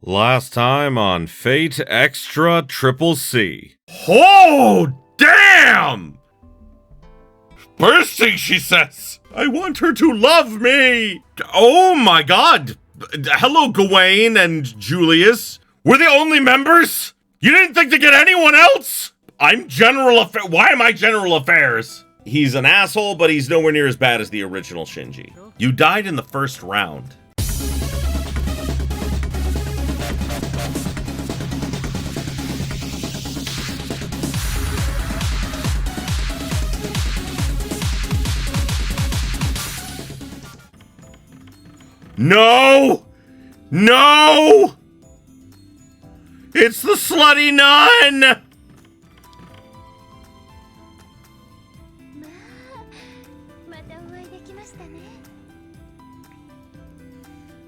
Last time on Fate Extra Triple C. Oh, damn! Bursting, she says. I want her to love me. Oh my god. Hello, Gawain and Julius. We're the only members? You didn't think to get anyone else? I'm General Affairs. Why am I General Affairs? He's an asshole, but he's nowhere near as bad as the original Shinji. You died in the first round. No! No! It's the slutty nun!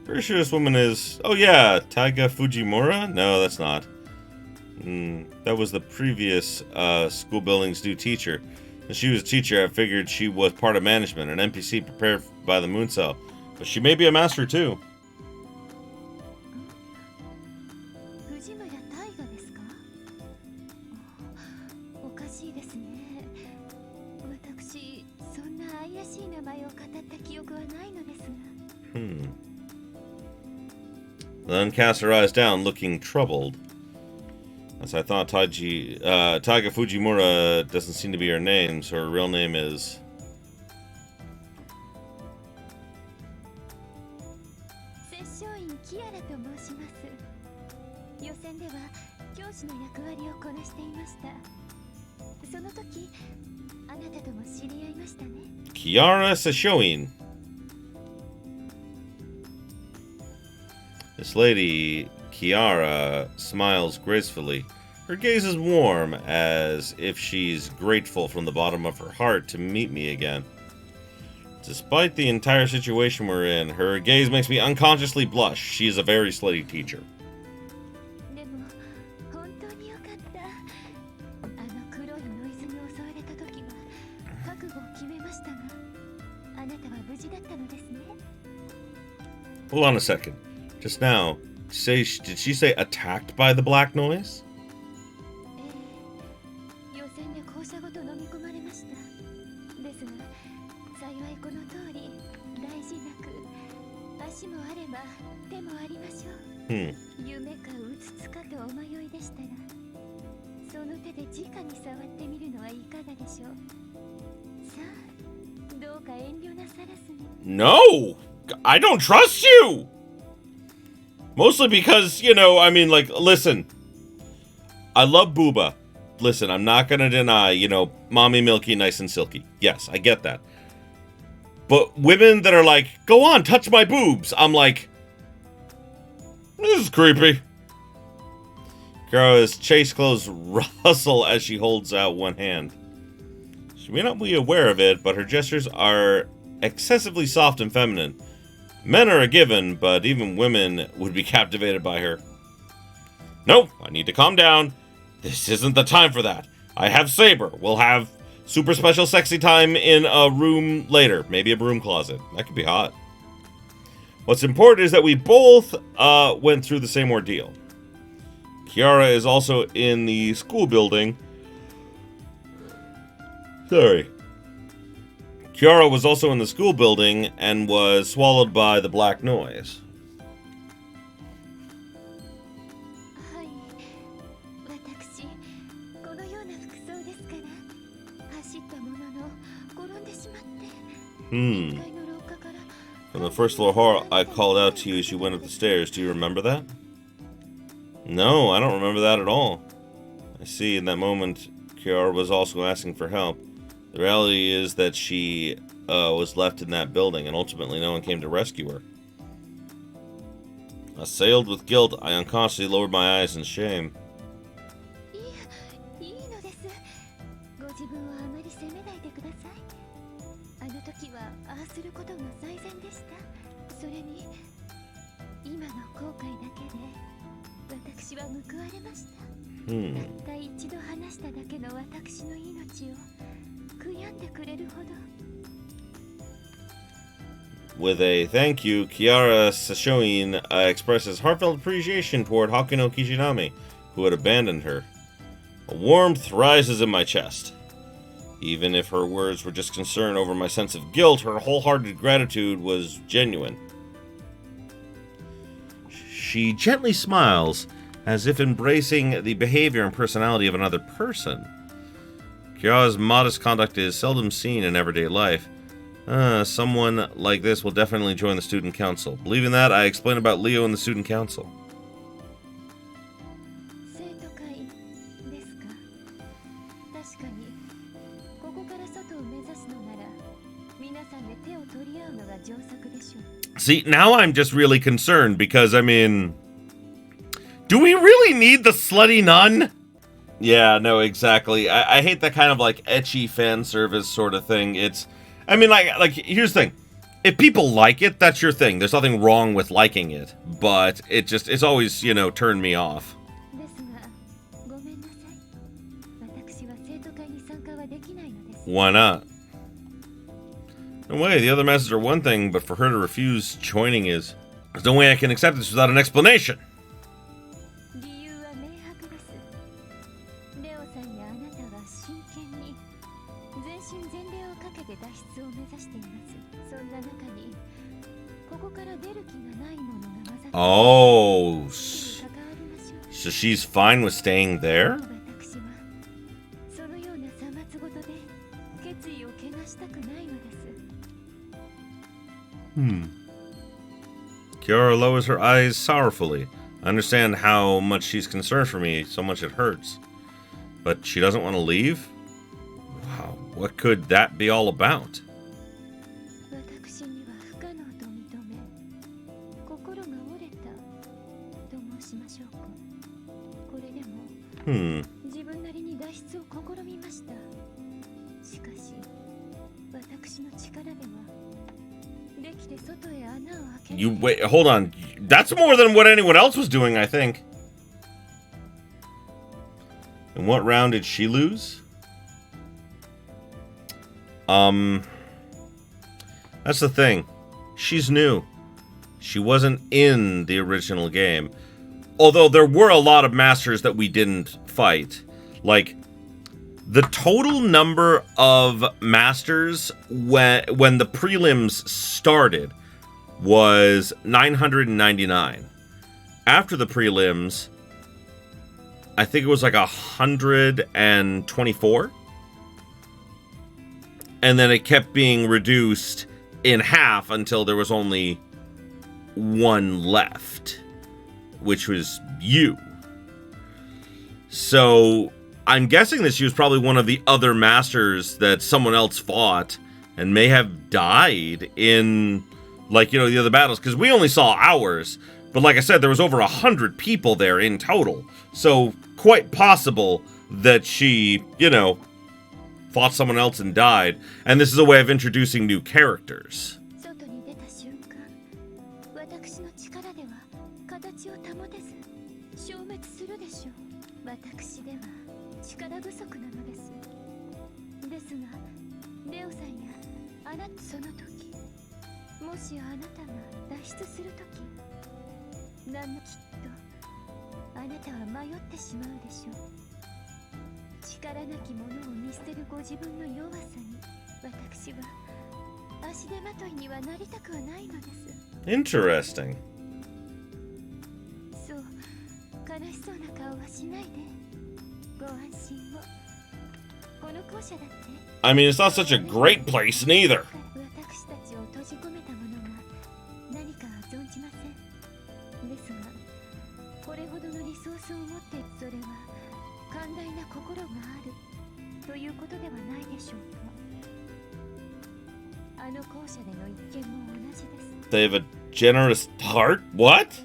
Pretty sure this woman is... Oh yeah, Taiga Fujimura? No, that's not. That was the previous school building's new teacher. When she was a teacher, I figured she was part of management, an NPC prepared by the Moon Cell. But she may be a master too. Then cast her eyes down, looking troubled. As I thought, Taiga Fujimura doesn't seem to be her name, so her real name is... Kiara Sashoin. This lady, Kiara, smiles gracefully. Her gaze is warm, as if she's grateful from the bottom of her heart to meet me again. Despite the entire situation we're in, her gaze makes me unconsciously blush. She is a very slutty teacher. Hold on a second. Just now, did she say attacked by the black noise? No! I don't trust you! Mostly because, you know, I mean, like, listen. I love Booba. Listen, I'm not gonna deny, you know, mommy milky, nice and silky. Yes, I get that. But women that are like, go on, touch my boobs. I'm like, this is creepy. Kara's chase clothes rustle as she holds out one hand. She may not be aware of it, but her gestures are excessively soft and feminine. Men are a given, but even women would be captivated by her. Nope, I need to calm down. This isn't the time for that. I have Saber. We'll have super special sexy time in a room later. Maybe a broom closet. That could be hot. What's important is that we both went through the same ordeal. Kiara is also in the school building. Sorry. Kiara was also in the school building and was swallowed by the black noise. From the first floor horror I called out to you as you went up the stairs. Do you remember that? No, I don't remember that at all. I see in that moment Kiara was also asking for help. The reality is that she was left in that building, and ultimately no one came to rescue her. Assailed with guilt, I unconsciously lowered my eyes in shame. With a thank you, Kiara Sashoin expresses heartfelt appreciation toward Hakuno Kishinami, who had abandoned her. A warmth rises in my chest. Even if her words were just concern over my sense of guilt, her wholehearted gratitude was genuine. She gently smiles, as if embracing the behavior and personality of another person. Kiara's modest conduct is seldom seen in everyday life. Someone like this will definitely join the student council. Believing that, I explain about Leo and the student council. See, now I'm just really concerned because, I mean, do we really need the slutty nun? Yeah, no, exactly. I hate that kind of, like, ecchi fan service sort of thing. It's, I mean, like, here's the thing. If people like it, that's your thing. There's nothing wrong with liking it. But it's always, you know, turned me off. Why not? No way, the other messages are one thing, but for her to refuse joining is... There's no way I can accept this without an explanation. Oh, so she's fine with staying there? Kiara lowers her eyes sorrowfully. I understand how much she's concerned for me, so much it hurts. But she doesn't want to leave? Wow, what could that be all about? You wait, hold on. That's more than what anyone else was doing, I think. In what round did she lose? That's the thing. She's new. She wasn't in the original game. Although there were a lot of masters that we didn't fight. Like, the total number of masters when the prelims started was 999. After the prelims, I think it was like 124. And then it kept being reduced in half until there was only one left, which was you. So I'm guessing that she was probably one of the other masters that someone else fought and may have died in, like, you know, the other battles, because we only saw ours. But like I said, there was over 100 people there in total. So quite possible that she, you know, fought someone else and died. And this is a way of introducing new characters. Interesting. I mean, it's not such a great place neither. They have a generous heart? What?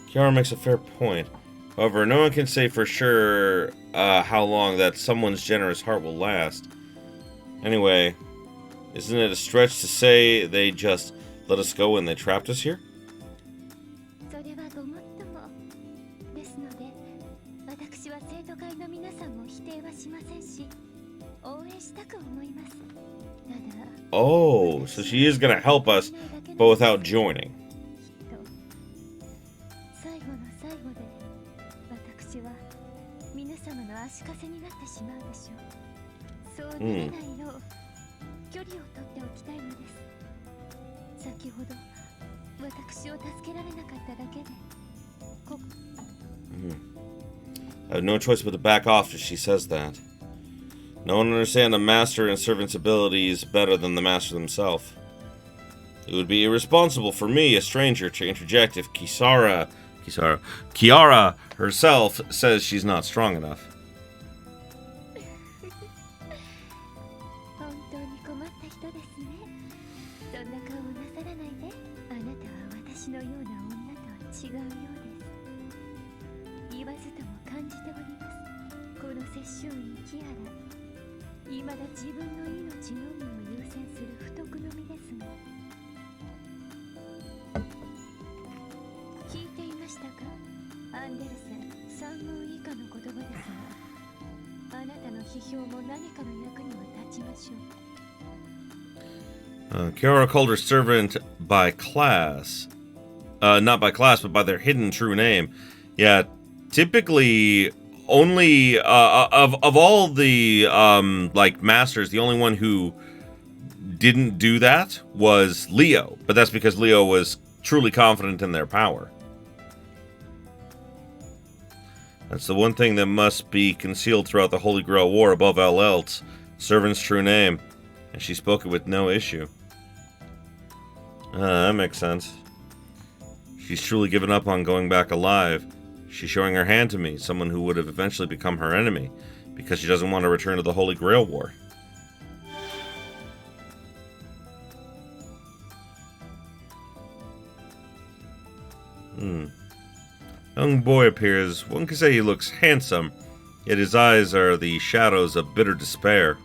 Kiara makes a fair point. However, no one can say for sure how long that someone's generous heart will last. Anyway, isn't it a stretch to say they just let us go when they trapped us here? Oh, so she is gonna help us, but without joining. I have no choice but to back off if she says that. No one understands a master and servant's abilities better than the master themselves. It would be irresponsible for me, a stranger, to interject if Kiara herself says she's not strong enough. Kiara called her servant by class. Not by class, but by their hidden true name. Yeah, typically only of all the like masters, the only one who didn't do that was Leo, but that's because Leo was truly confident in their power. That's the one thing that must be concealed throughout the Holy Grail War above all else, servant's true name, and she spoke it with no issue. That makes sense. She's truly given up on going back alive. She's showing her hand to me, someone who would have eventually become her enemy, because she doesn't want to return to the Holy Grail War. Young boy appears. One could say he looks handsome, yet his eyes are the shadows of bitter despair.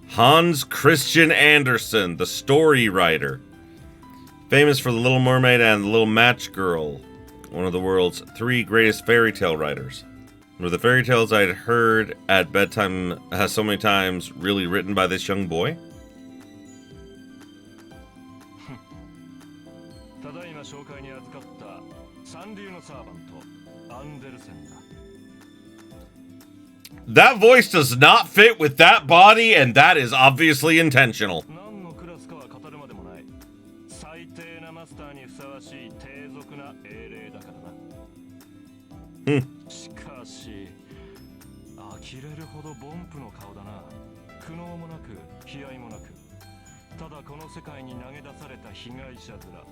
Hans Christian Andersen, the story writer. Famous for The Little Mermaid and The Little Match Girl, one of the world's 3 greatest fairy tale writers. Were the fairy tales I'd heard at bedtime so many times really written by this young boy? That voice does not fit with that body, and that is obviously intentional.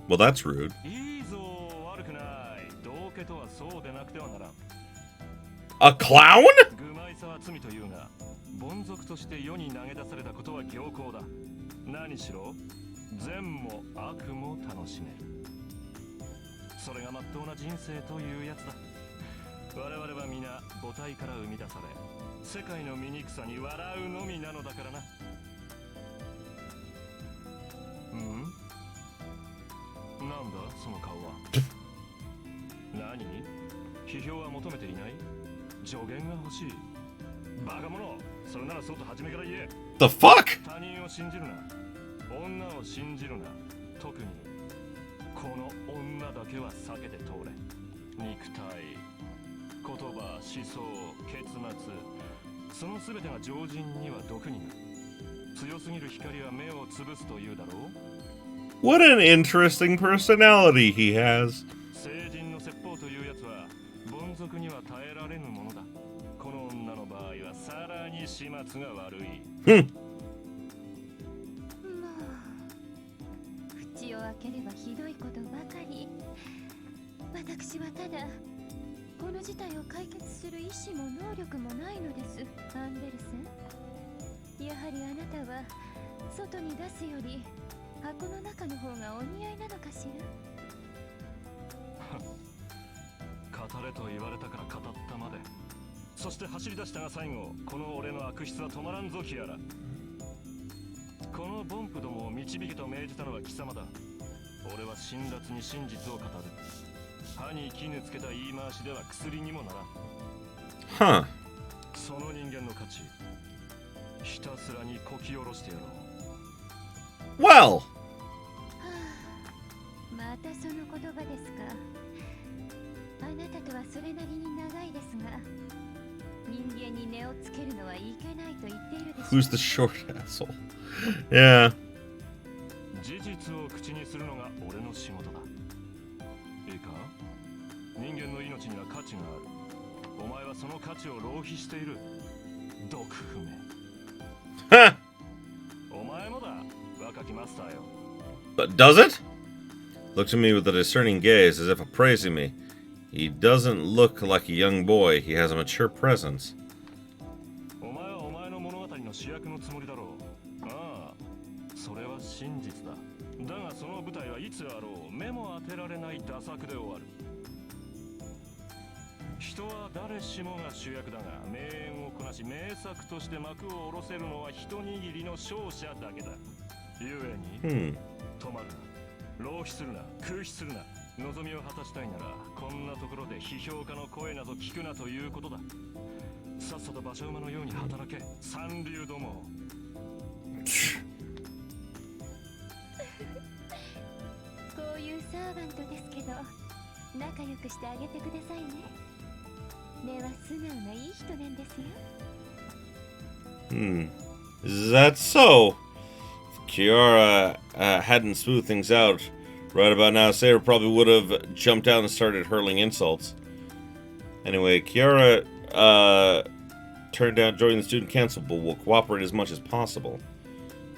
Well, that's rude. A clown? The fuck? What an interesting personality he has. Huh. Well. またその言葉ですか。あなたとはそれなりに長いですが、人間に値をつけるのはいけないと言っているでしょ。 Who's the short asshole? Yeah. 事実を口にするのが俺の仕事だ。いいか、人間の命には価値がある。お前はその価値を浪費している。毒不明。お前もだ、若きマスターよ。 But does it? Looks at me with a discerning gaze as if appraising me. He doesn't look like a young boy. He has a mature presence. お前はお前の物語の主役のつもりだろう。ああ、それは真実だ。だがその舞台はいつあろう目も当てられない打作で終わる。人は誰しもが主役だが、名演をこなし名作として幕を下ろせるのは一握りの勝者だけだ。故に、止まるな、浪費するな、空費するな。望みを果たしたいなら、こんなところで批評家の声など聞くなということだ。さっさと馬車馬のように働け、三流ども。こういうサーバントですけど、仲良くしてあげてくださいね。根は素直ないい人なんですよ。Is that so? If Kiara hadn't smoothed things out right about now, Sarah probably would have jumped out and started hurling insults. Anyway, Kiara turned down joining the student council, but will cooperate as much as possible.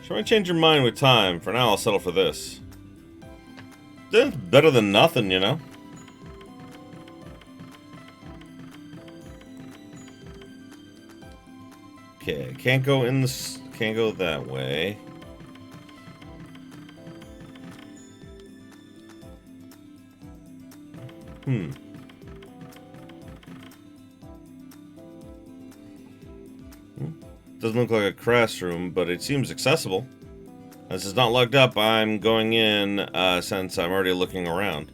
She might change her mind with time. For now, I'll settle for this. It's better than nothing, you know? Okay, can't go in this. Can't go that way. Doesn't look like a classroom, but it seems accessible. This is not locked up. I'm going in since I'm already looking around.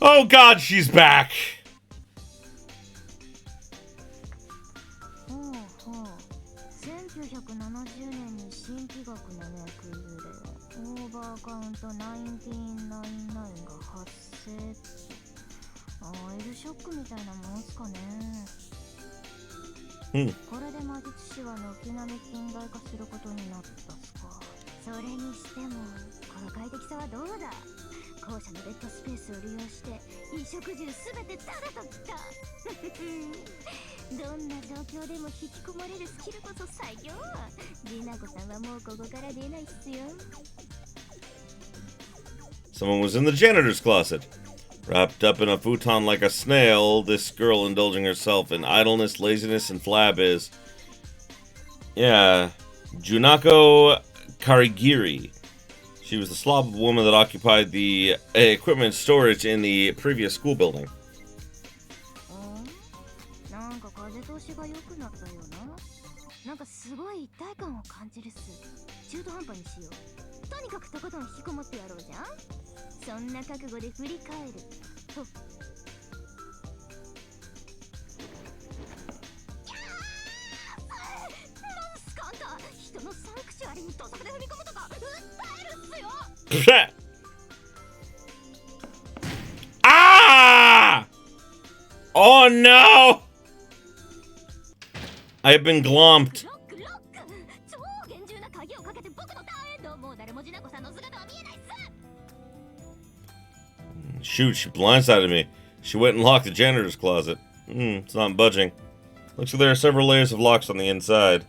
Oh God, she's back! 1970年に新企画のねクイズでオーバーカウント1999が発生。オイルショックみたいなもんすかね。これで魔術師は軒並み近代化することになったっすか。それにしてもこの快適さはどうだ。校舎のデッドスペースを利用して衣食住すべてタダときた。どんな状況でも引き込まれるスキルこそ最強。りなこさんはもうここから出ないっすよ。 Someone was in the janitor's closet. Wrapped up in a futon like a snail, this girl indulging herself in idleness, laziness, and flab is... Yeah, Junako Karigiri. She was the slob woman that occupied the equipment storage in the previous school building. なんか風通しが良くなったよな。なんかすごい一体感を感じるっす。中途半端にしよう。とにかくとことん引きこもってやろうじゃん。そんな覚悟で振り返ると。なんすかあんた、人のサンクチュアリに土足で踏み込むとか訴えるっすよ。Ah! Oh no! I have been glomped. Shoot, she blindsided me. She went and locked the janitor's closet. It's not budging. Looks like there are several layers of locks on the inside.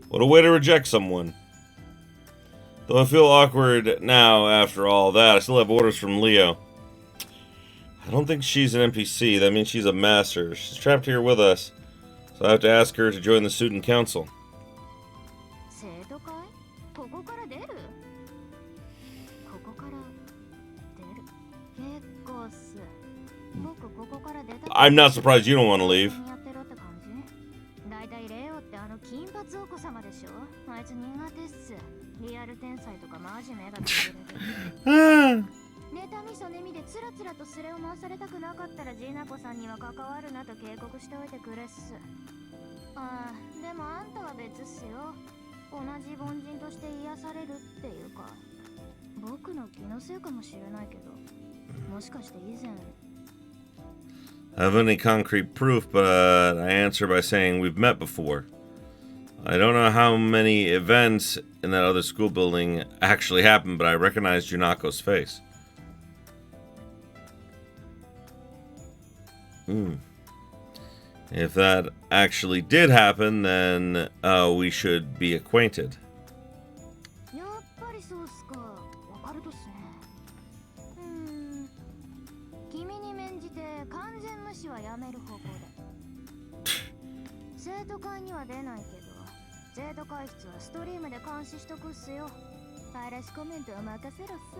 What a way to reject someone. Though I feel awkward now after all that, I still have orders from Leo. I don't think she's an NPC. That means she's a master. She's trapped here with us. So I have to ask her to join the student council. I'm not surprised you don't want to leave. の金髪お子様でしょ。あいつ苦手っす。リアル天才とかマジ目がつぶれる。妬みそねみでつらつらとスレを回されたくなかったらジナコさんには関わるなと警告しておいてくれっす。ああ、でもあんたは別っすよ。同じ凡人として癒されるっていうか、僕の気のせいかもしれないけど、もしかして以前 I have any concrete proof, but I answer by saying we've met before. I don't know how many events in that other school building actually happened, but I recognize Junako's face. If that actually did happen, then we should be acquainted. やっぱりそうっすか。わかるとっすね。君に免じて完全無視はやめる方向で。生徒会には出ないけど、生徒会室はストリームで監視しとくっすよ。嵐コメントは任せろっす。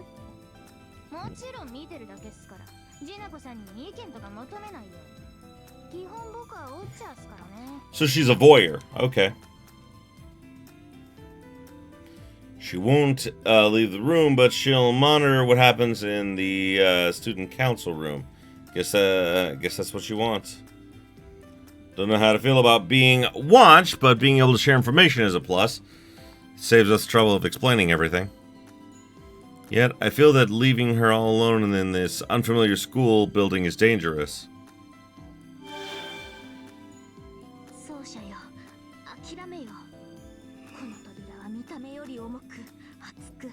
もちろん見てるだけっすから、ジナコさんに意見とか求めないよ。基本僕はウォッチャーっすからね。So she's a voyeur. Okay. She won't leave the room, but she'll monitor what happens in the student council room. Guess that's what she wants. Don't know how to feel about being watched, but being able to share information is a plus. Saves us the trouble of explaining everything. Yet, I feel that leaving her all alone in this unfamiliar school building is dangerous. そうしゃよ、諦めよ。この扉は見た目より重く、厚く、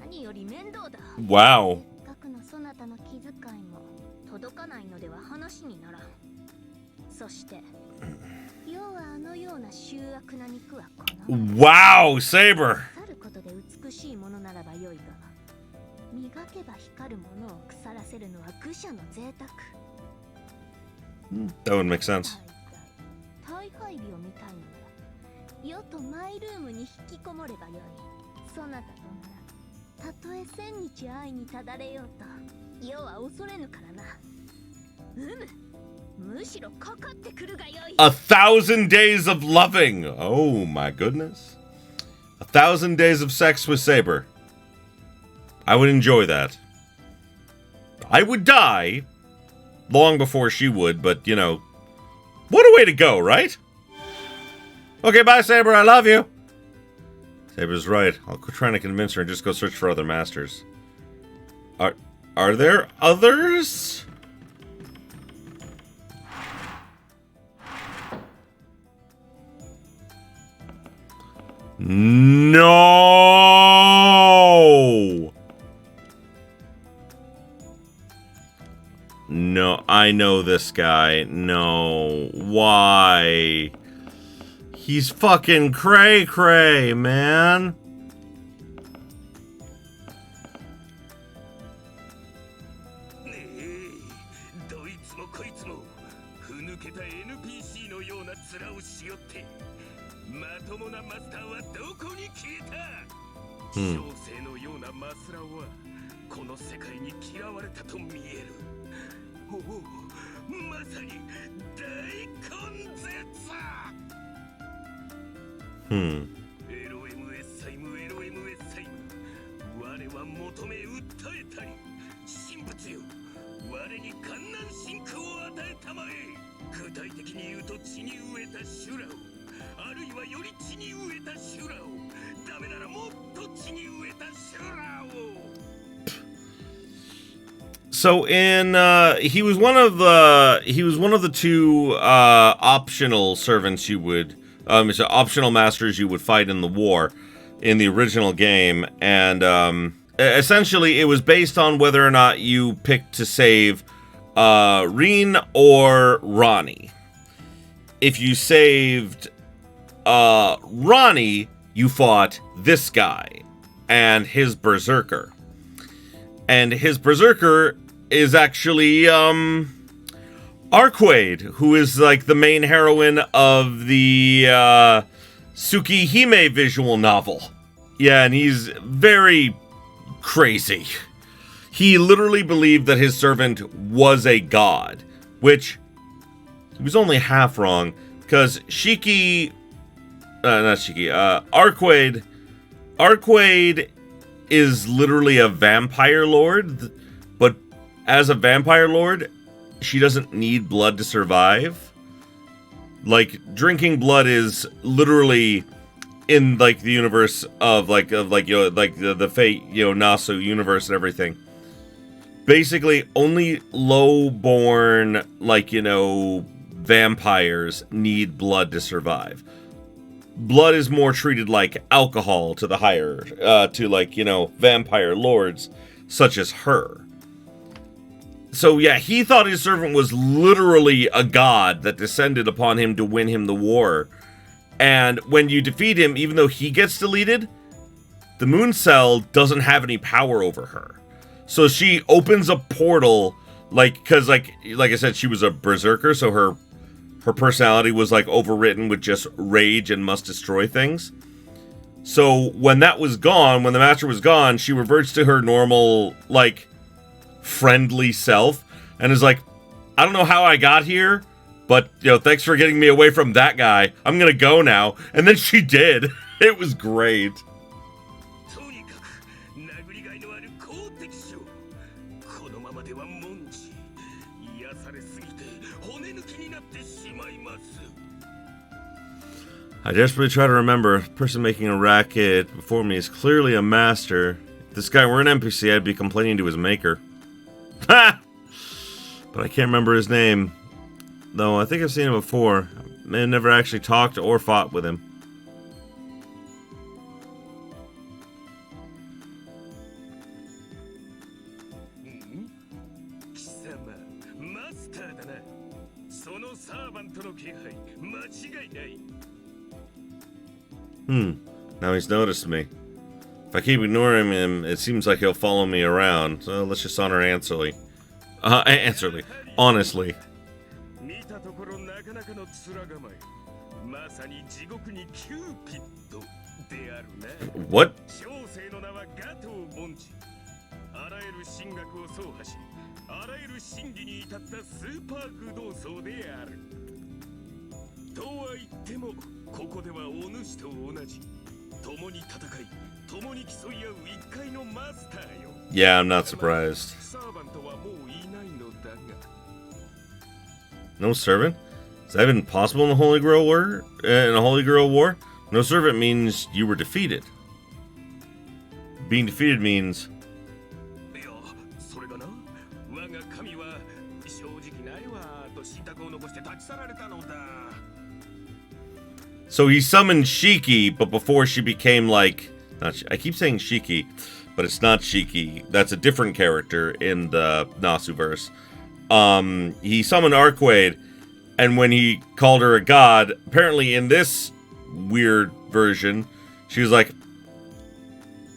何より面倒だ。Wow. せっかくのそなたの気遣いも届かないのでは話にならん。そして、要はあのような醜悪な肉はこの。Wow, Saber. 腐ることで美しいものならばよいが、磨けば光るものを腐らせるのは愚者の贅沢。That would make sense. 大配備を見たいのなら、世とマイルームに引きこもればよい。そなたとなら、たとえ千日愛にただれようと、世は恐れぬからな。むしろかかってくるがよい。 1,000 days of loving. Oh my goodness. 1,000 days of sex with Saber. I would enjoy that. I would die long before she would, but you know, what a way to go, right? Okay, bye, Saber. I love you. Saber's right. I'll try to convince her and just go search for other masters. Are there others? No! No, I know this guy. No. Why? He's fucking cray-cray, man. どいつもこいつもふぬけた NPC のような面をしよって、まともなマスターはどこに消えた？小生のようなマスラオはこの世界に嫌われたと見える。おお、まさに大根絶。LMS 債務 LMS 債務、我は求め訴えたり、神仏よ、我に観難真空を与えたまえ。具体的に言うと血に飢えた修羅を、あるいはより血に飢えた修羅を、ダメならもっと血に飢えた修羅を。So he was one of the two optional servants you would so optional masters you would fight in the war in the original game, and essentially it was based on whether or not you picked to save Reen or Ronnie. If you saved Ronnie, you fought this guy and his berserker. And his berserker is actually Arquaid, who is like the main heroine of the Tsukihime visual novel. Yeah, and he's very crazy. He literally believed that his servant was a god, which he was only half wrong, because Shiki not Shiki. Arquaid. Arquaid is literally a vampire lord, but as a vampire lord, she doesn't need blood to survive. Like, drinking blood is literally in like the universe of like the Fate, Nasu universe and everything. Basically, only low-born, vampires need blood to survive. Blood is more treated like alcohol to the higher, vampire lords, such as her. So yeah, he thought his servant was literally a god that descended upon him to win him the war. And when you defeat him, even though he gets deleted, the Moon Cell doesn't have any power over her. So she opens a portal, because like I said, she was a berserker, so her personality was overwritten with just rage and must destroy things. So when that was gone, when the Master was gone, she reverts to her normal, friendly self, and is like, I don't know how I got here, but, thanks for getting me away from that guy. I'm gonna go now. And then she did. It was great. I desperately try to remember. The person making a racket before me is clearly a master. If this guy were an NPC, I'd be complaining to his maker. Ha! But I can't remember his name. Though I think I've seen him before. I may have never actually talked or fought with him. Now he's noticed me. If I keep ignoring him, it seems like he'll follow me around. So let's just honor Anserly. Honestly. What? Yeah, I'm not surprised. No servant? Is that even possible in the Holy Grail War? No servant means you were defeated. Being defeated means... So he summoned Shiki, but before she became I keep saying Shiki, but it's not Shiki. That's a different character in the Nasuverse. He summoned Arquaid, and when he called her a god, apparently in this weird version, she was like,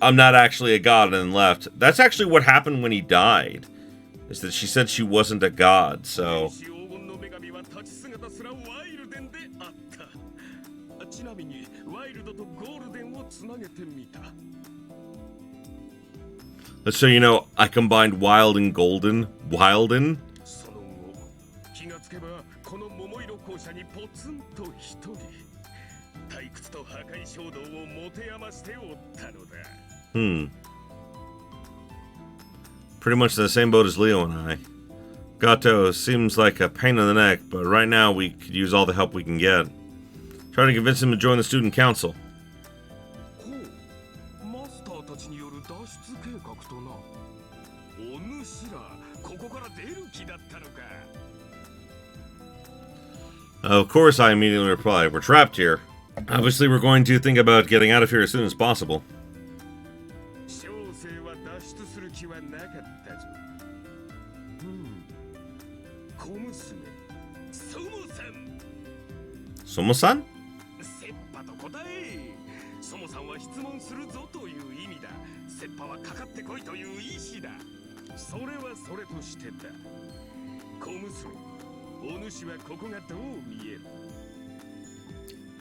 I'm not actually a god, and then left. That's actually what happened when he died, is that she said she wasn't a god, so... So you know, I combined wild and golden. Wilden? Pretty much the same boat as Leo and I. Gato seems like a pain in the neck, but right now we could use all the help we can get. Trying to convince him to join the student council. Of course, I immediately replied, we're trapped here. Obviously, we're going to think about getting out of here as soon as possible. Somo-san?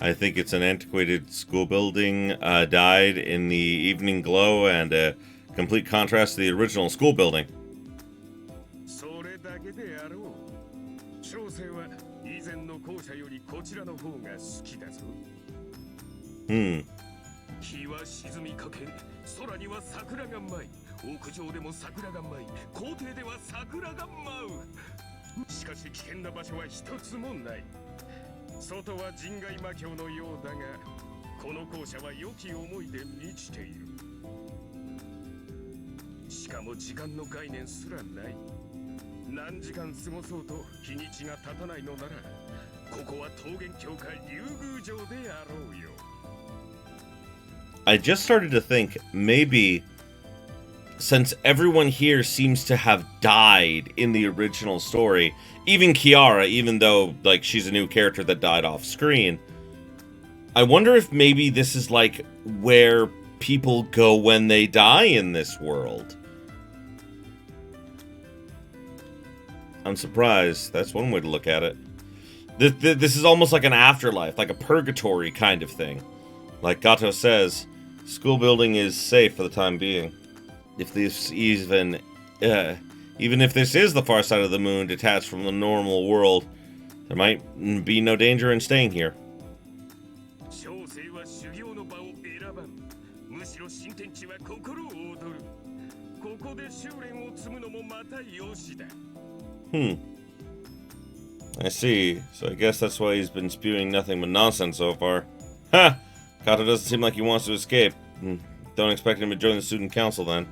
I think it's an antiquated school building, died in the evening glow, and a complete contrast to the original school building. 日は沈みかけ、空には桜が舞い、屋上でも桜が舞い、校庭では桜が舞う。しかし危険な場所は一つもない。外は人外魔境のようだが、この校舎は良き思いで満ちている。しかも時間の概念すらない。何時間過ごそうと日にちが経たないのなら、ここは桃源郷か竜宮城であろうよ。I just started to think maybe since everyone here seems to have died in the original story, even Kiara, even though like she's a new character that died off screen, I wonder if maybe this is like where people go when they die in this world. I'm surprised. That's one way to look at it. This is almost like an afterlife, like a purgatory kind of thing. Like Gato says, school building is safe for the time being. If this even if this is the far side of the moon detached from the normal world, there might be no danger in staying here. I see. So I guess that's why he's been spewing nothing but nonsense so far. Ha! Kato doesn't seem like he wants to escape. Don't expect him to join the student council then.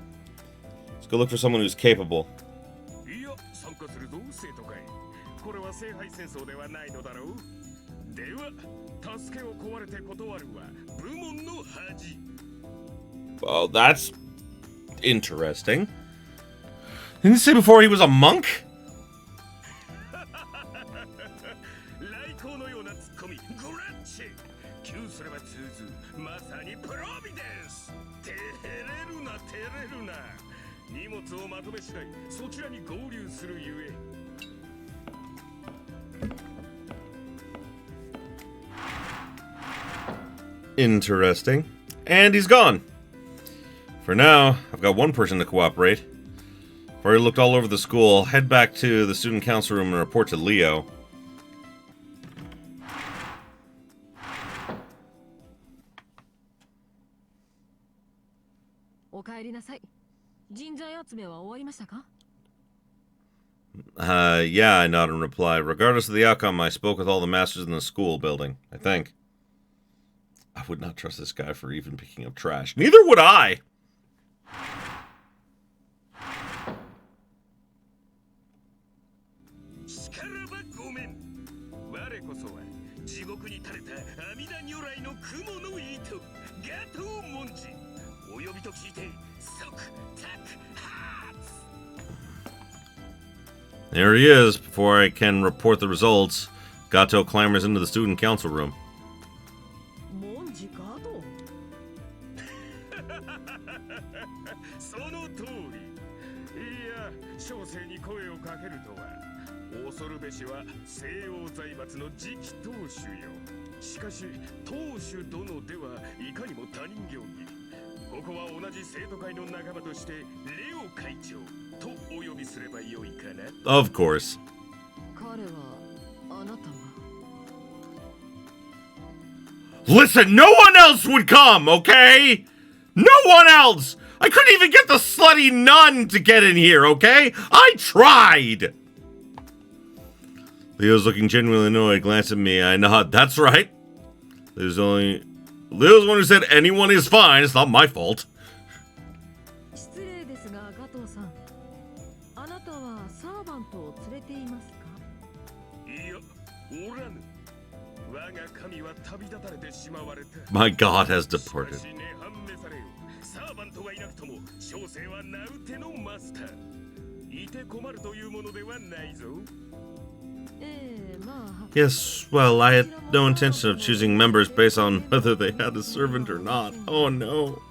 Let's go look for someone who's capable. Oh, that's interesting. Didn't he say before he was a monk? Interesting. And he's gone. For now, I've got one person to cooperate. I've already looked all over the school. Head back to the student council room and report to Leo. Yeah, I nod in reply. Regardless of the outcome, I spoke with all the masters in the school building, I think. I would not trust this guy for even picking up trash. Neither would I! There he is. Before I can report the results, Gato clambers into the student council room. Of course. Listen, no one else would come, okay? No one else! I couldn't even get the slutty nun to get in here, okay? I tried! Leo's looking genuinely annoyed, glance at me. I nod. That's right. Leo's the one who said anyone is fine. It's not my fault. My god has departed. Yes, well, I had no intention of choosing members based on whether they had a servant or not. Oh no.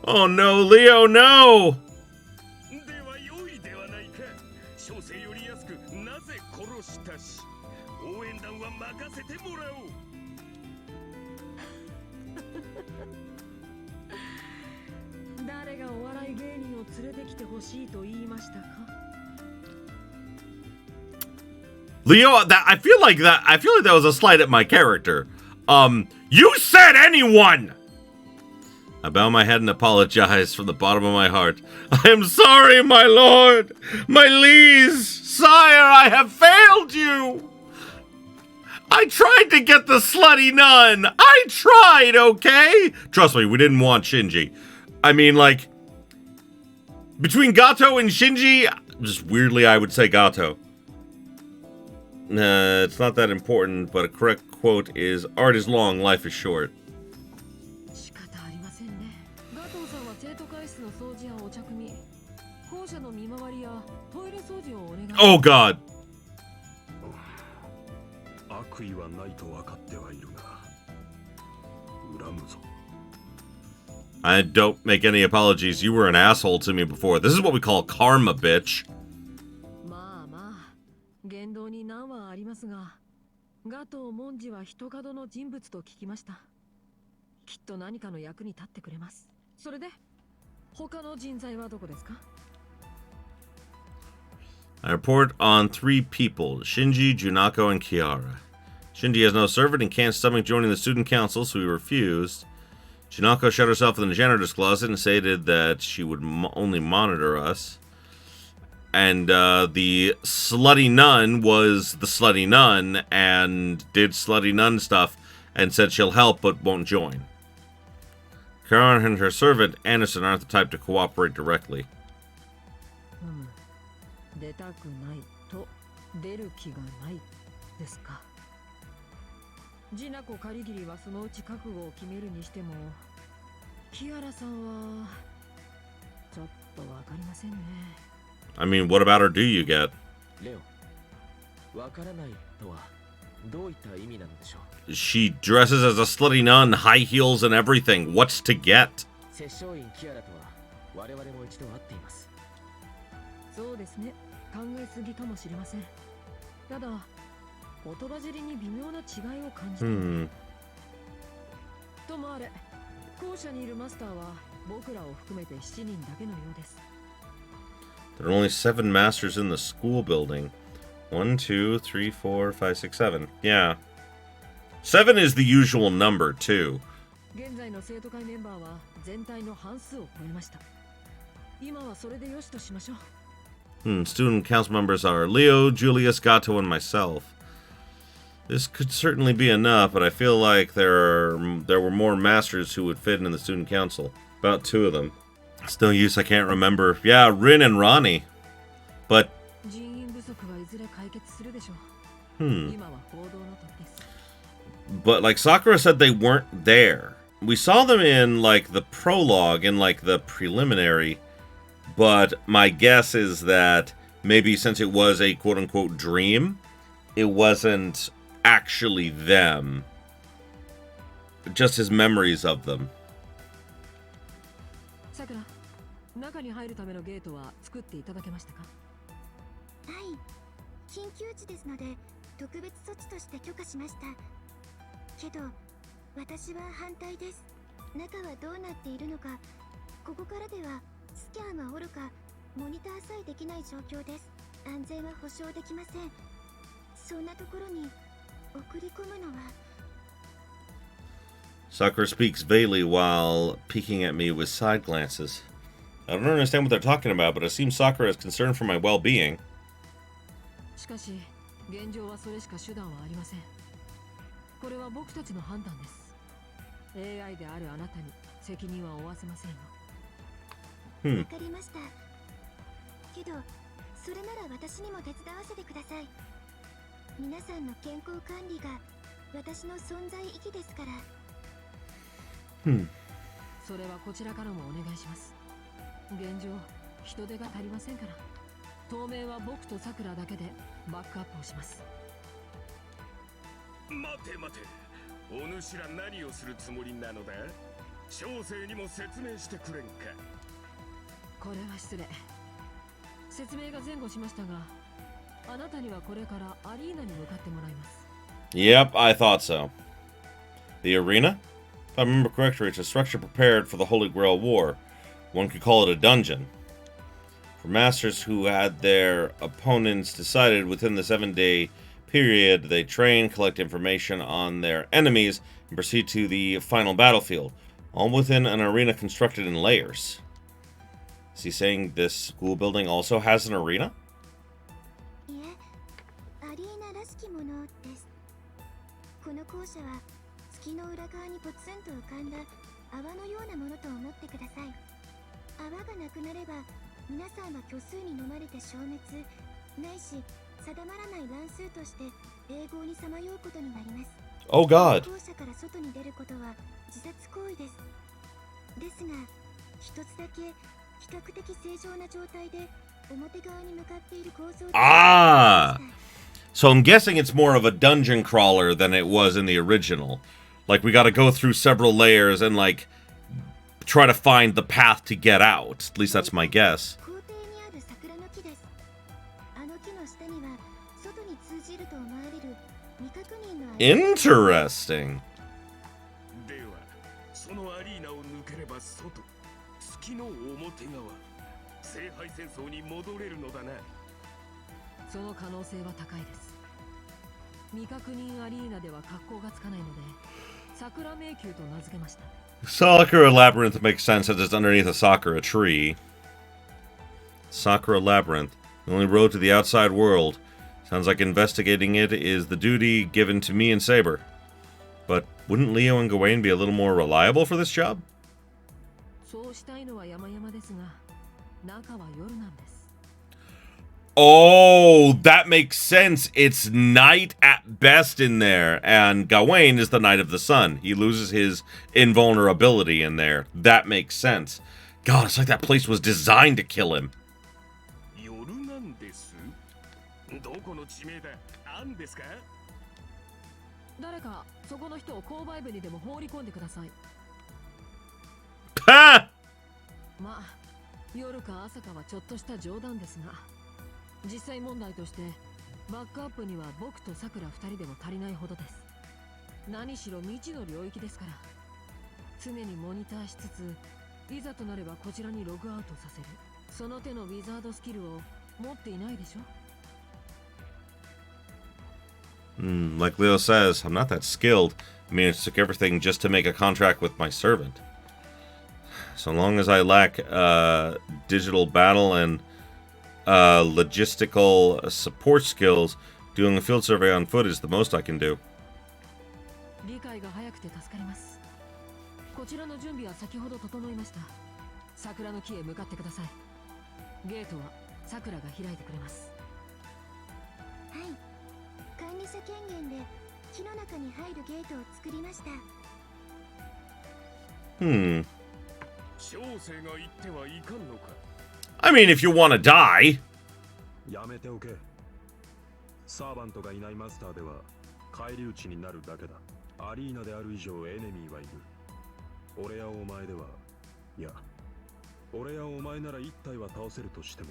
Oh no, Leo, no! Leo, I feel like that was a slight at my character. You said anyone! I bow my head and apologize from the bottom of my heart. I am sorry, my lord! My liege! Sire, I have failed you! I tried to get the slutty nun! I tried, okay? Trust me, we didn't want Shinji. I mean, like, between Gato and Shinji, just weirdly I would say Gato. It's not that important, but a correct quote is, art is long, life is short. Oh god! I don't make any apologies. You were an asshole to me before. This is what we call karma, bitch. I report on 3 people, Shinji, Junako, and Kiara. Shinji has no servant and can't stomach joining the student council, so he refused. Junako shut herself in the janitor's closet and stated that she would only monitor us. And the slutty nun was the slutty nun and did slutty nun stuff and said she'll help but won't join. Karen and her servant, Anderson, aren't the type to cooperate directly. I mean, what about her do you get? She dresses as a slutty nun, high heels and everything. What's to get? There are only 7 masters in the school building. 1, 2, 3, 4, 5, 6, 7. Yeah. 7 is the usual number, too. Student council members are Leo, Julius, Gato, and myself. This could certainly be enough, but I feel like there were more masters who would fit in the student council. About 2 of them. It's no use, I can't remember. Yeah, Rin and Ronnie. But... But, like, Sakura said they weren't there. We saw them in, like, the prologue and, like, the preliminary. But my guess is that maybe since it was a quote-unquote dream, it wasn't actually them. Just his memories of them. Sakura, 中に入るためのゲートは作っていただけましたか？はい、緊急時ですので特別措置として許可しました。けど私は反対です。中はどうなっているのか、ここからではスキャンはおろかモニターさえできない状況です。安全は保証できません。そんなところに送り込むのは。Sakura speaks vaguely while peeking at me with side glances. I don't understand what they're talking about, but it seems Sakura is concerned for my well-being. しかし、現状はそれしか手段はありません。これは僕たちの判断です。AI であるあなたに責任は負わせませんよ。わかりました。けど、それなら私にも手伝わせてください。皆さんの健康管理が私の存在意義ですから。それはこちらからもお願いします。現状、人手が足りませんから。当面は僕とさくらだけでバックアップをします。待て待て、お主ら何をするつもりなのだ？小生にも説明してくれんか。これは失礼。説明が前後しましたが、あなたにはこれからアリーナに向かってもらいます。Yep, I thought so. The arena? If I remember correctly, it's a structure prepared for the Holy Grail War. One could call it a dungeon. For masters who had their opponents decided within the 7-day period, they train, collect information on their enemies, and proceed to the final battlefield. all within an arena constructed in layers. Is he saying this school building also has an arena? いえ、アリーナらしきものです。この校舎は月の裏側にポツンと浮かんだ泡のようなものと思ってください。泡がなくなれば皆さんは虚数に飲まれて消滅ないし定まらない乱数として永劫にさまようことになります。 Oh God. 校舎から外に出ることは自殺行為です。ですが一つだけ比較的正常な状態で表側に向かっている構造を So I'm guessing it's more of a dungeon crawler than it was in the original. Like, we gotta go through several layers and, like, try to find the path to get out. At least that's my guess. Interesting. では、そのアリーナを抜ければ外、月の表側、聖杯戦争に戻れるのだな。その可能性は高いです。未確認アリーナでは格好がつかないので、桜迷宮と名付けました。Sakura Labyrinth makes sense as it's underneath a Sakura tree. Sakura Labyrinth, the only road to the outside world. Sounds like investigating it is the duty given to me and Saber. But wouldn't Leo and Gawain be a little more reliable for this job? そうしたいのは山々ですが、中は夜なんです。Oh, that makes sense. It's night at best in there, and Gawain is the Knight of the Sun. He loses his invulnerability in there. That makes sense. God, it's like that place was designed to kill him. 夜なんです。どこの地名だ？あんですか？誰かそこの人を購買部にでも放り込んでください。Ha! まあ、夜か朝かはちょっとした冗談ですが。実際問題としてバックアップには僕とさくら2人でも足りないほどです。何しろ未知の領域ですから常にモニターしつついざとなればこちらにログアウトさせるその手のウィザードスキルを持っていないでしょ。Like Leo says, I'm not that skilled. I mean, it took everything just to make a contract with my servant. So long as I lack digital battle and logistical support skills, doing a field survey on foot is the most I can do. 理解が早くて助かります。こちらの準備は先ほど整いました。桜の木へ向かってください。ゲートは桜が開いてくれます。はい。管理者権限で木の中に入るゲートを作りました。小生が言ってはいかんのか。I mean, if you want to die. やめておけ。サーバントがいないマスターでは返り討ちになるだけだ。アリーナである以上エネミーはいる。俺やお前では、いや、俺やお前なら一体は倒せるとしても、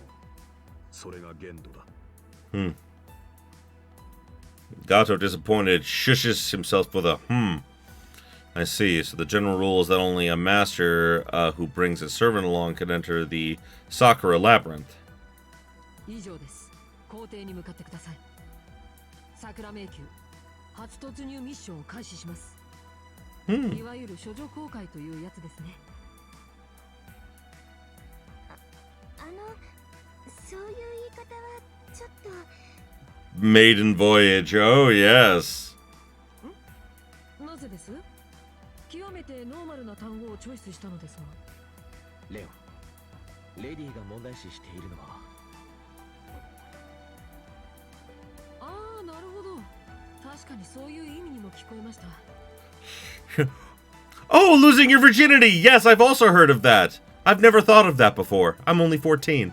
それが限度だ。Gato, disappointed, shushes himself with a I see. So the general rule is that only a master who brings a servant along can enter the Sakura Labyrinth. 以上です。校庭に向かってください。桜迷宮初突入ミッションを開始します。いわゆる処女公開というやつですね。そういう言い方はちょっと。Maiden voyage. Oh yes. なぜです？極めてノーマルな単語をチョイスしたのですが。レオン、レディが問題視しているのは。ああ、なるほど。確かにそういう意味にも聞こえました。Oh, losing your virginity. Yes, I've also heard of that. I've never thought of that before. I'm only 14.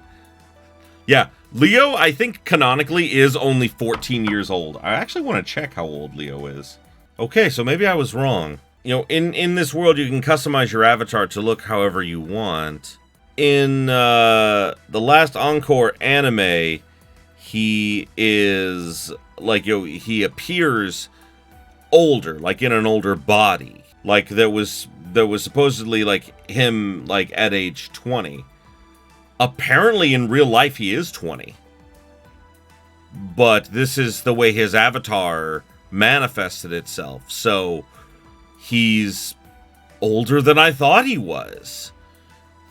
Yeah, Leo, I think canonically is only 14 years old. I actually want to check how old Leo is. Okay, so maybe I was wrong. You know, in this world, you can customize your avatar to look however you want. In the last Encore anime, he is, like, you know, he appears older, like in an older body. Like, that was supposedly, like, him, like, at age 20. Apparently, in real life, he is 20. But this is the way his avatar manifested itself. So, he's older than I thought he was.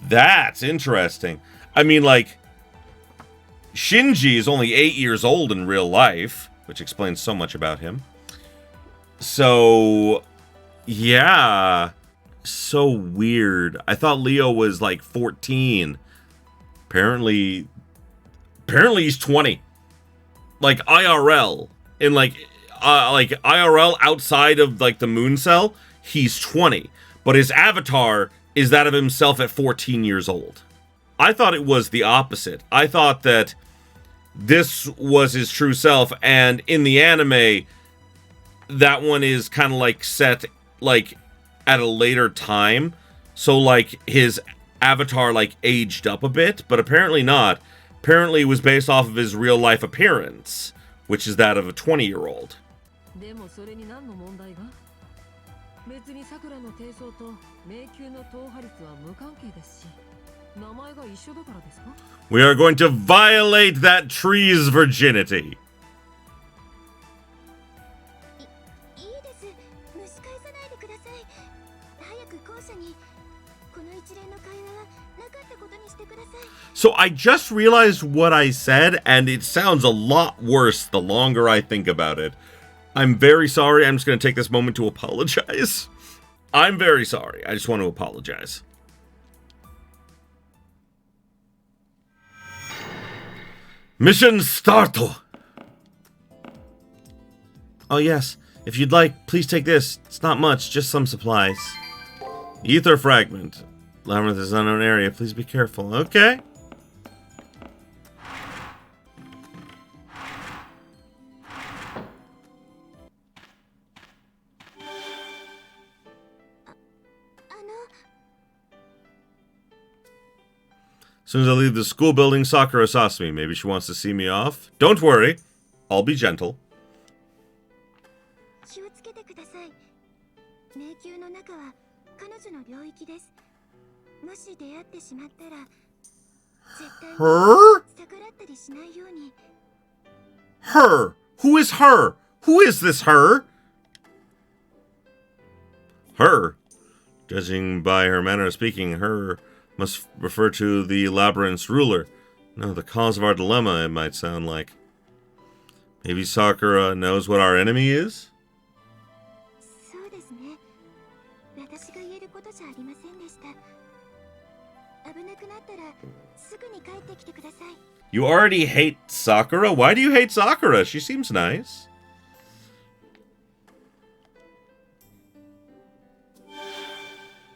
That's interesting. I mean, like, Shinji is only 8 years old in real life, which explains so much about him. So, yeah. So weird. I thought Leo was like 14. Apparently he's 20. Like IRL. In like IRL outside of like the moon cell, he's 20. But his avatar is that of himself at 14 years old. I thought it was the opposite. I thought that this was his true self, and in the anime, that one is kind of like set like at a later time. So like his avatar like aged up a bit, but apparently not. Apparently it was based off of his real life appearance, which is that of a 20-year-old. でもそれに何の問題が？別に桜の低層と迷宮の踏破率は無関係ですし、名前が一緒だからですか？ We are going to violate that tree's virginity. いいです。蒸し返さないでください。早く校舎に。この一連の会話はなかったことにしてください。 So I just realized what I said, and it sounds a lot worse the longer I think about it. I'm very sorry. I'm just going to take this moment to apologize. I'm very sorry. I just want to apologize. Mission start! Oh yes, if you'd like, please take this. It's not much, just some supplies. Ether fragment. Labyrinth is unknown area. Please be careful. Okay. As soon as I leave the school building, Sakura asks me. Maybe she wants to see me off. Don't worry. I'll be gentle. 気をつけてください。迷宮の中は彼女の領域です。もし出会ってしまったら、絶対に Her? 逆らったりしないように。 Her? Who is her? Who is this her? Her? Judging by her manner of speaking, her must refer to the labyrinth's ruler. No, the cause of our dilemma, it might sound like. Maybe Sakura knows what our enemy is? そうですね。私が言えることじゃありませんでした。危なくなったらすぐに帰ってきてください。 You already hate Sakura? Why do you hate Sakura? She seems nice.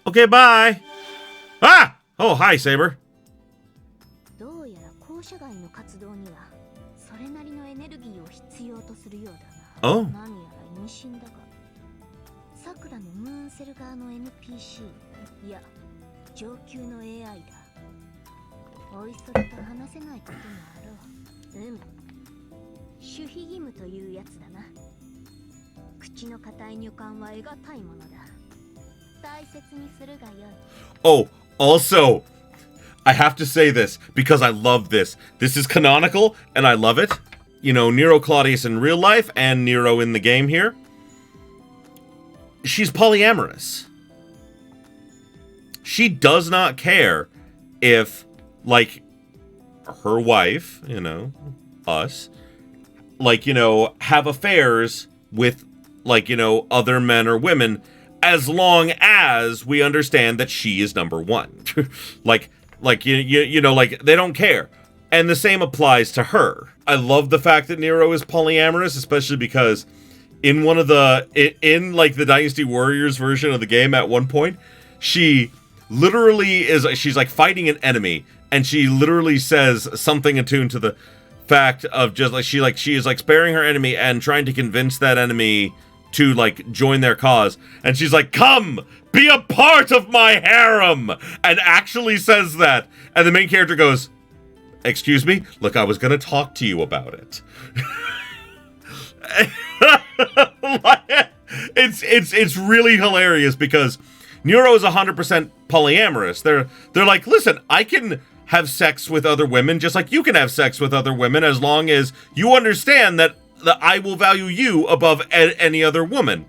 Okay, bye. Ah! Oh, hi, Saber. どうやら校舎外の活動にはそれなりのエネルギーを必要とするようだな。 Oh. 何やら意味深だが、さくらのムーンセル側の NPC、いや、上級の AI だ。おいそれと話せないこともあろう。守秘義務というやつだな。口の固い女官は得難いものだ。大切にするがよい。 Oh, also, I have to say this because I love this. This is canonical and I love it. You know, Nero Claudius in real life and Nero in the game here. She's polyamorous. She does not care if, like, her wife, you know, us, like, you know, have affairs with, like, you know, other men or women, as long as we understand that she is number one. like you know, like, they don't care. And the same applies to her. I love the fact that Nero is polyamorous, especially because in one of the, in like the Dynasty Warriors version of the game at one point, she literally is, she's like fighting an enemy, and she literally says something attuned to the fact of just like, she is like sparing her enemy and trying to convince that enemy to like join their cause, and she's like, come be a part of my harem, and actually says that, and the main character goes, excuse me, look, I was gonna talk to you about it. It's really hilarious because Nero is 100% polyamorous. They're like, listen, I can have sex with other women just like you can have sex with other women, as long as you understand that I will value you above any other woman.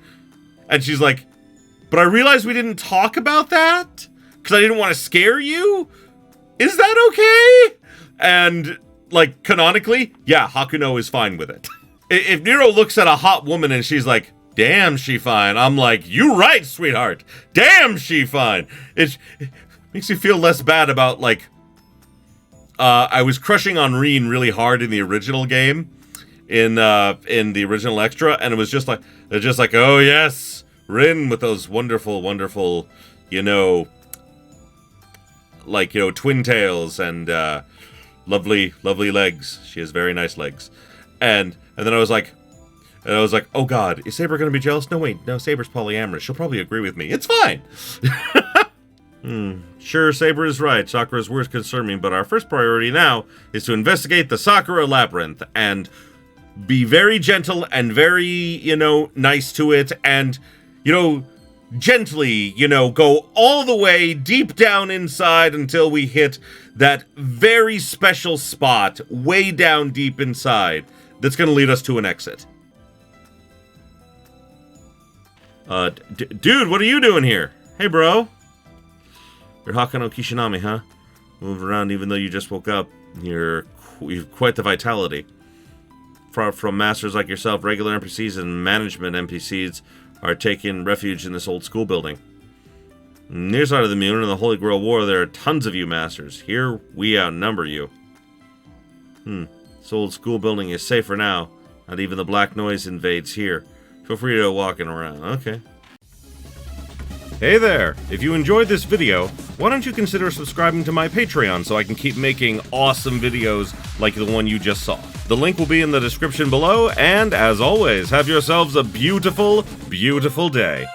And she's like, but I realized we didn't talk about that because I didn't want to scare you. Is that okay? And, like, canonically, yeah, Hakuno is fine with it. If Nero looks at a hot woman and she's like, damn, she fine, I'm like, you right, sweetheart. Damn, she fine. It makes me feel less bad about, like, I was crushing on Reen really hard in the original game, in the original extra, and it was just like, they're just like, oh yes, Rin with those wonderful, wonderful, you know, like, you know, twin tails and lovely, lovely legs. She has very nice legs. And then I was like, oh god, is Saber gonna be jealous? No, wait, no, Saber's polyamorous. She'll probably agree with me. It's fine. Sure, Saber is right. Sakura's words concern me, but our first priority now is to investigate the Sakura Labyrinth and be very gentle and very, you know, nice to it and, you know, gently, you know, go all the way deep down inside until we hit that very special spot way down deep inside that's going to lead us to an exit. Dude, what are you doing here? Hey, bro. You're Hakuno Kishinami, huh? Move around even though you just woke up. You've quite the vitality. From masters like yourself, regular NPCs and management NPCs are taking refuge in this old school building. Near side of the moon, in the Holy Grail War, there are tons of you masters. Here, we outnumber you. This old school building is safer now. Not even the black noise invades here. Feel free to walk around. Okay. Hey there! If you enjoyed this video, why don't you consider subscribing to my Patreon so I can keep making awesome videos like the one you just saw. The link will be in the description below, and as always, have yourselves a beautiful, beautiful day.